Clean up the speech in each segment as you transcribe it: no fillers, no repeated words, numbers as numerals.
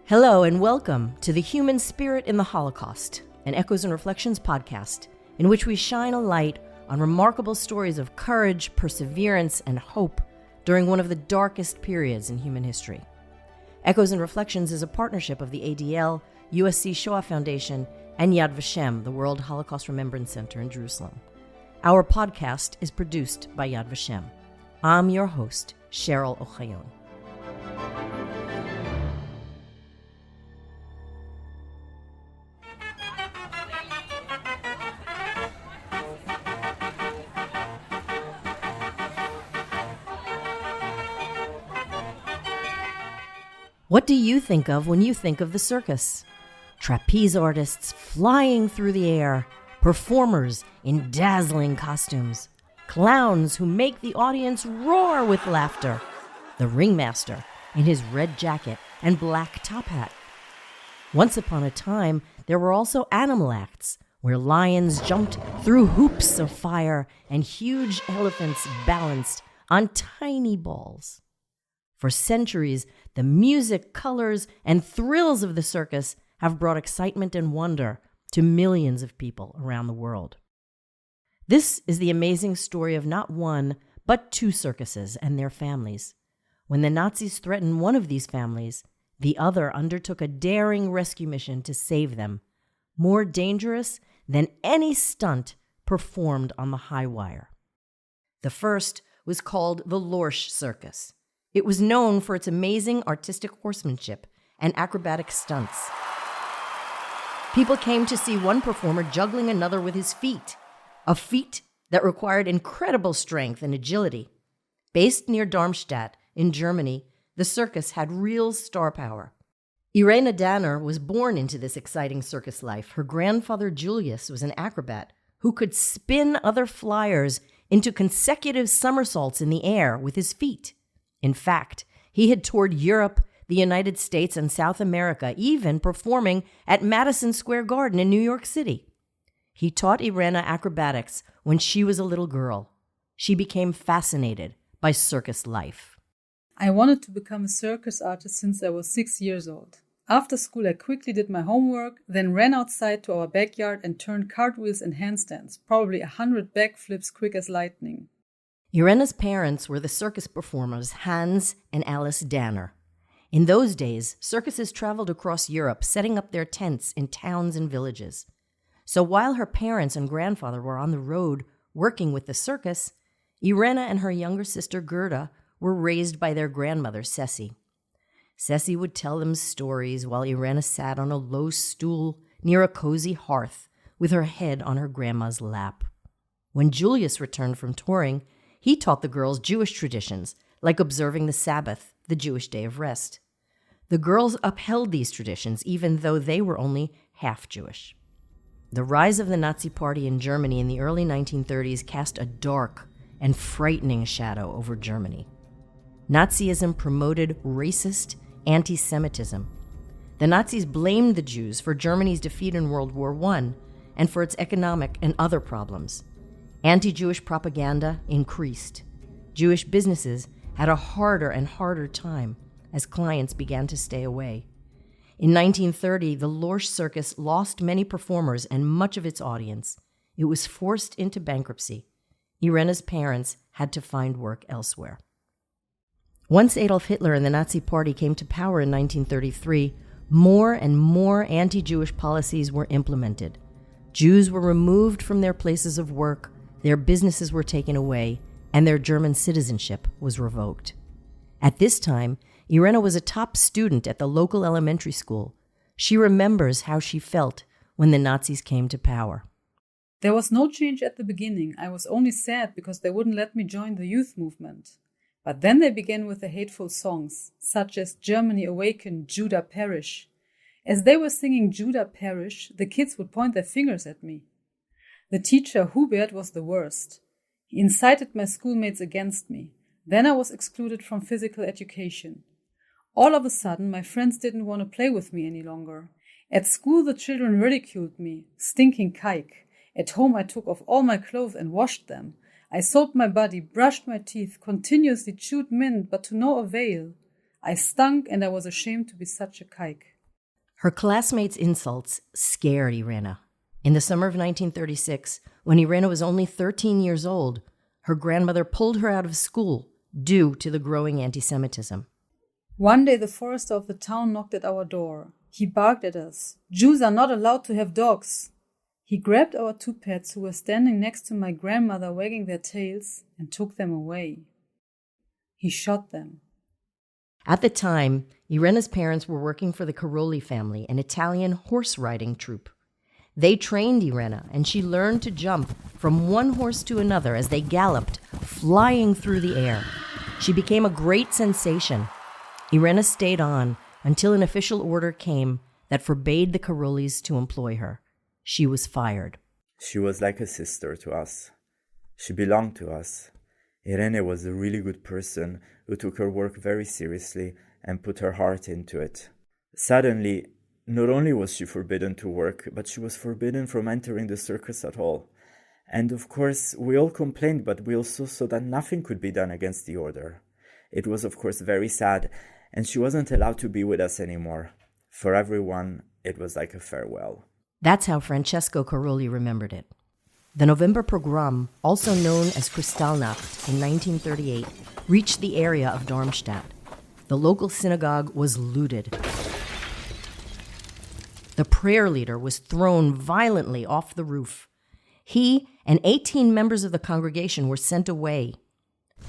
Hello and welcome to the Human Spirit in the Holocaust, an Echoes and Reflections podcast in which we shine a light on remarkable stories of courage, perseverance, and hope during one of the darkest periods in human history. Echoes and Reflections is a partnership of the ADL, USC Shoah Foundation, and Yad Vashem, the World Holocaust Remembrance Center in Jerusalem. Our podcast is produced by Yad Vashem. I'm your host, Cheryl Ochayon. What do you think of when you think of the circus? Trapeze artists flying through the air, performers in dazzling costumes, clowns who make the audience roar with laughter, the ringmaster in his red jacket and black top hat. Once upon a time, there were also animal acts where lions jumped through hoops of fire and huge elephants balanced on tiny balls. For centuries, the music, colors, and thrills of the circus have brought excitement and wonder to millions of people around the world. This is the amazing story of not one, but two circuses and their families. When the Nazis threatened one of these families, the other undertook a daring rescue mission to save them, more dangerous than any stunt performed on the high wire. The first was called the Lorsch Circus. It was known for its amazing artistic horsemanship and acrobatic stunts. People came to see one performer juggling another with his feet, a feat that required incredible strength and agility. Based near Darmstadt in Germany, the circus had real star power. Irene Danner was born into this exciting circus life. Her grandfather Julius was an acrobat who could spin other flyers into consecutive somersaults in the air with his feet. In fact, he had toured Europe, the United States, and South America, even performing at Madison Square Garden in New York City. He taught Irena acrobatics when she was a little girl. She became fascinated by circus life. I wanted to become a circus artist since I was 6 years old. After school, I quickly did my homework, then ran outside to our backyard and turned cartwheels and handstands, probably 100 backflips quick as lightning. Irena's parents were the circus performers Hans and Alice Danner. In those days, circuses traveled across Europe, setting up their tents in towns and villages. So while her parents and grandfather were on the road working with the circus, Irena and her younger sister Gerda were raised by their grandmother, Ceci. Ceci would tell them stories while Irena sat on a low stool near a cozy hearth with her head on her grandma's lap. When Julius returned from touring, he taught the girls Jewish traditions, like observing the Sabbath, the Jewish day of rest. The girls upheld these traditions, even though they were only half Jewish. The rise of the Nazi Party in Germany in the early 1930s cast a dark and frightening shadow over Germany. Nazism promoted racist anti-Semitism. The Nazis blamed the Jews for Germany's defeat in World War I and for its economic and other problems. Anti-Jewish propaganda increased. Jewish businesses had a harder and harder time as clients began to stay away. In 1930, the Lorsch Circus lost many performers and much of its audience. It was forced into bankruptcy. Irena's parents had to find work elsewhere. Once Adolf Hitler and the Nazi Party came to power in 1933, more and more anti-Jewish policies were implemented. Jews were removed from their places of work, their businesses were taken away, and their German citizenship was revoked. At this time, Irena was a top student at the local elementary school. She remembers how she felt when the Nazis came to power. There was no change at the beginning. I was only sad because they wouldn't let me join the youth movement. But then they began with the hateful songs, such as Germany Awaken, Judah Perish. As they were singing Judah Perish, the kids would point their fingers at me. The teacher, Hubert, was the worst. He incited my schoolmates against me. Then I was excluded from physical education. All of a sudden, my friends didn't want to play with me any longer. At school, the children ridiculed me, stinking kike. At home, I took off all my clothes and washed them. I soaped my body, brushed my teeth, continuously chewed mint, but to no avail. I stunk and I was ashamed to be such a kike. Her classmates' insults scared Irena. In the summer of 1936, when Irena was only 13 years old, her grandmother pulled her out of school due to the growing anti-Semitism. One day the forester of the town knocked at our door. He barked at us. Jews are not allowed to have dogs. He grabbed our two pets who were standing next to my grandmother wagging their tails and took them away. He shot them. At the time, Irena's parents were working for the Caroli family, an Italian horse riding troupe. They trained Irena, and she learned to jump from one horse to another as they galloped, flying through the air. She became a great sensation. Irena stayed on until an official order came that forbade the Carolis to employ her. She was fired. She was like a sister to us. She belonged to us. Irene was a really good person who took her work very seriously and put her heart into it. Suddenly, not only was she forbidden to work, but she was forbidden from entering the circus at all. And of course, we all complained, but we also saw that nothing could be done against the order. It was, of course, very sad, and she wasn't allowed to be with us anymore. For everyone, it was like a farewell. That's how Francesco Caroli remembered it. The November pogrom, also known as Kristallnacht in 1938, reached the area of Darmstadt. The local synagogue was looted. The prayer leader was thrown violently off the roof. He and 18 members of the congregation were sent away.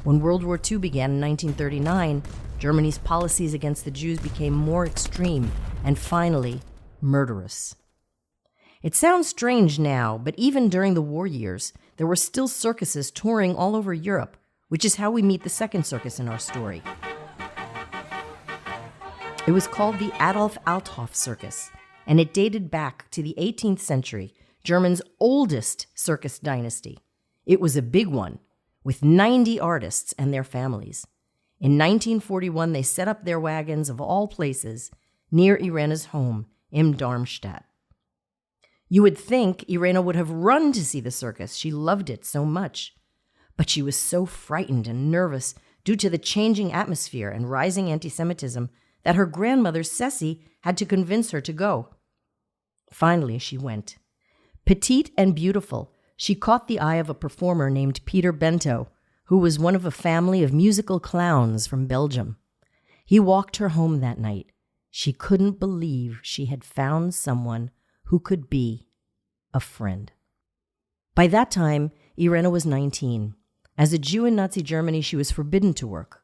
When World War II began in 1939, Germany's policies against the Jews became more extreme and finally murderous. It sounds strange now, but even during the war years, there were still circuses touring all over Europe, which is how we meet the second circus in our story. It was called the ALTHOFF Circus, and it dated back to the 18th century, Germany's oldest circus dynasty. It was a big one, with 90 artists and their families. In 1941, they set up their wagons of all places near Irena's home in Darmstadt. You would think Irena would have run to see the circus. She loved it so much. But she was so frightened and nervous due to the changing atmosphere and rising anti-Semitism that her grandmother, Ceci, had to convince her to go. Finally, she went. Petite and beautiful, she caught the eye of a performer named Peter Bento, who was one of a family of musical clowns from Belgium. He walked her home that night. She couldn't believe she had found someone who could be a friend. By that time, Irena was 19. As a Jew in Nazi Germany, she was forbidden to work.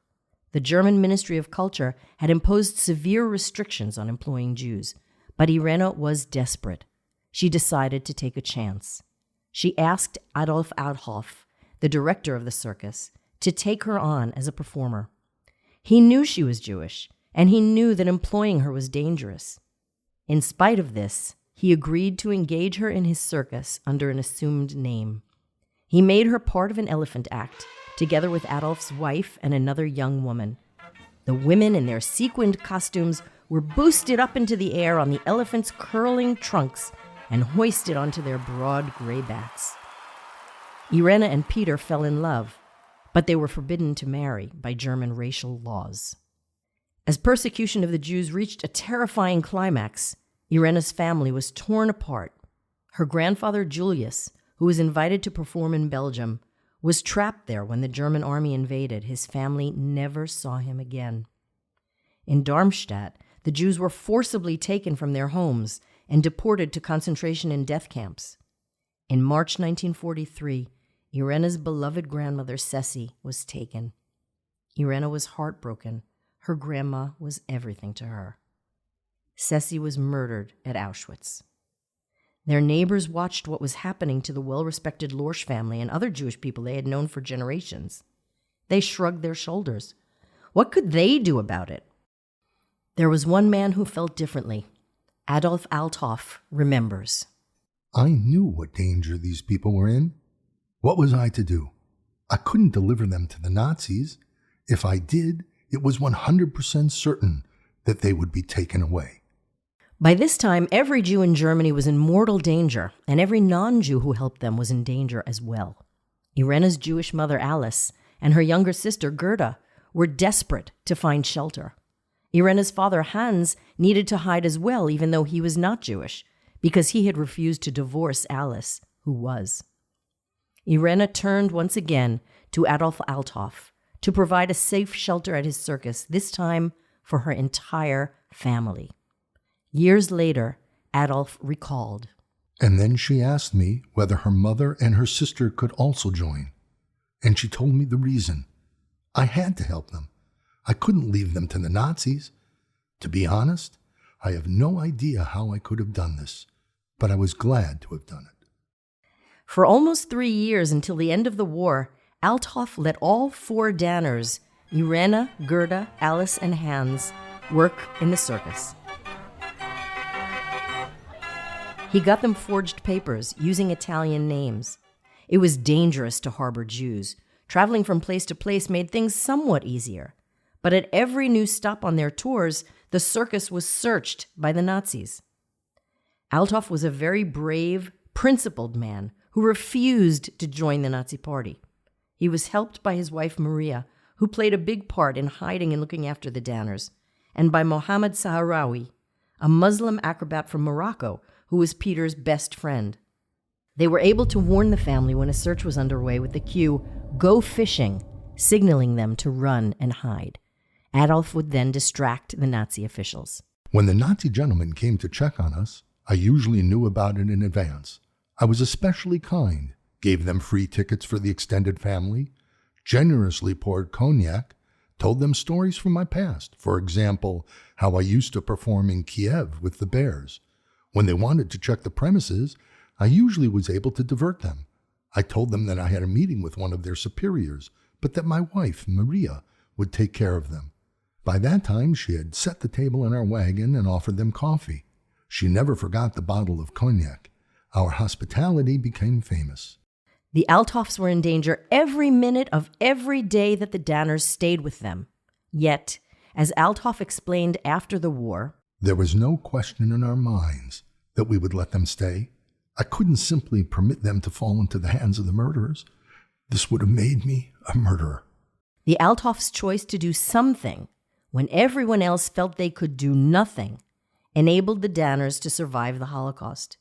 The German Ministry of Culture had imposed severe restrictions on employing Jews, but Irena was desperate. She decided to take a chance. She asked Adolf ALTHOFF, the director of the circus, to take her on as a performer. He knew she was Jewish, and he knew that employing her was dangerous. In spite of this, he agreed to engage her in his circus under an assumed name. He made her part of an elephant act, together with Adolf's wife and another young woman. The women in their sequined costumes were boosted up into the air on the elephant's curling trunks and hoisted onto their broad gray backs. Irena and Peter fell in love, but they were forbidden to marry by German racial laws. As persecution of the Jews reached a terrifying climax, Irena's family was torn apart. Her grandfather Julius, who was invited to perform in Belgium, was trapped there when the German army invaded. His family never saw him again. In Darmstadt, the Jews were forcibly taken from their homes and deported to concentration and death camps. In March 1943, Irena's beloved grandmother Ceci was taken. Irena was heartbroken. Her grandma was everything to her. Ceci was murdered at Auschwitz. Their neighbors watched what was happening to the well-respected Lorsch family and other Jewish people they had known for generations. They shrugged their shoulders. What could they do about it? There was one man who felt differently. Adolf ALTHOFF remembers. I knew what danger these people were in. What was I to do? I couldn't deliver them to the Nazis. If I did, it was 100% certain that they would be taken away. By this time, every Jew in Germany was in mortal danger, and every non-Jew who helped them was in danger as well. Irena's Jewish mother, Alice, and her younger sister, Gerda, were desperate to find shelter. Irene's father, Hans, needed to hide as well, even though he was not Jewish, because he had refused to divorce Alice, who was. Irene turned once again to Adolf Althoff to provide a safe shelter at his circus, this time for her entire family. Years later, Adolf recalled. And then she asked me whether her mother and her sister could also join. And she told me the reason. I had to help them. I couldn't leave them to the Nazis. To be honest, I have no idea how I could have done this, but I was glad to have done it. For almost 3 years until the end of the war, Althoff let all 4 Danners, Irene, Gerda, Alice, and Hans, work in the circus. He got them forged papers using Italian names. It was dangerous to harbor Jews. Traveling from place to place made things somewhat easier. But at every new stop on their tours, the circus was searched by the Nazis. Althoff was a very brave, principled man who refused to join the Nazi Party. He was helped by his wife Maria, who played a big part in hiding and looking after the Danners, and by Mohammed Sahrawi, a Muslim acrobat from Morocco who was Peter's best friend. They were able to warn the family when a search was underway with the cue, "Go fishing," signaling them to run and hide. Adolf would then distract the Nazi officials. When the Nazi gentlemen came to check on us, I usually knew about it in advance. I was especially kind, gave them free tickets for the extended family, generously poured cognac, told them stories from my past. For example, how I used to perform in Kiev with the Bears. When they wanted to check the premises, I usually was able to divert them. I told them that I had a meeting with one of their superiors, but that my wife, Maria, would take care of them. By that time, she had set the table in our wagon and offered them coffee. She never forgot the bottle of cognac. Our hospitality became famous. The Althoffs were in danger every minute of every day that the Danners stayed with them. Yet, as Althoff explained after the war, there was no question in our minds that we would let them stay. I couldn't simply permit them to fall into the hands of the murderers. This would have made me a murderer. The Althoffs' choice to do something when everyone else felt they could do nothing enabled the Danners to survive the Holocaust.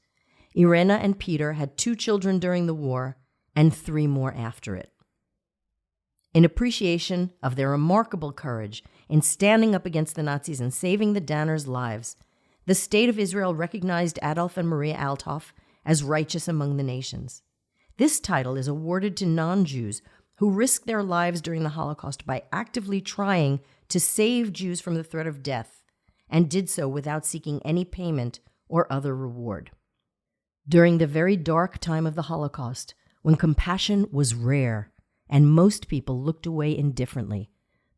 Irene and Peter had 2 children during the war and 3 more after it. In appreciation of their remarkable courage in standing up against the Nazis and saving the Danners' lives, the State of Israel recognized Adolf and Maria Althoff as righteous among the nations. This title is awarded to non-Jews who risked their lives during the Holocaust by actively trying to save Jews from the threat of death, and did so without seeking any payment or other reward. During the very dark time of the Holocaust, when compassion was rare and most people looked away indifferently,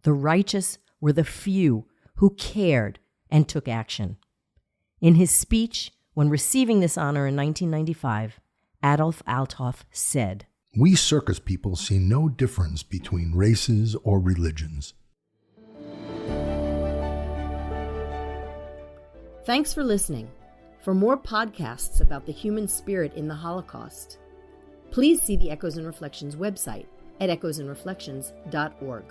the righteous were the few who cared and took action. In his speech when receiving this honor in 1995, Adolf Althoff said, "We circus people see no difference between races or religions." Thanks for listening. For more podcasts about the human spirit in the Holocaust, please see the Echoes and Reflections website at echoesandreflections.org.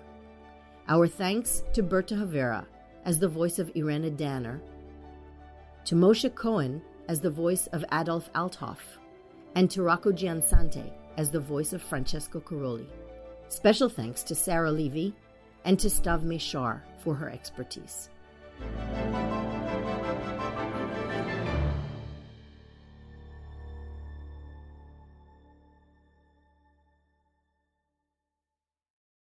Our thanks to Berta Havera as the voice of Irene Danner, to Moshe Cohen as the voice of Adolf Althoff, and to Rocco Giansante as the voice of Francesco Caroli. Special thanks to Sarah Levy and to Stav Meshar for her expertise.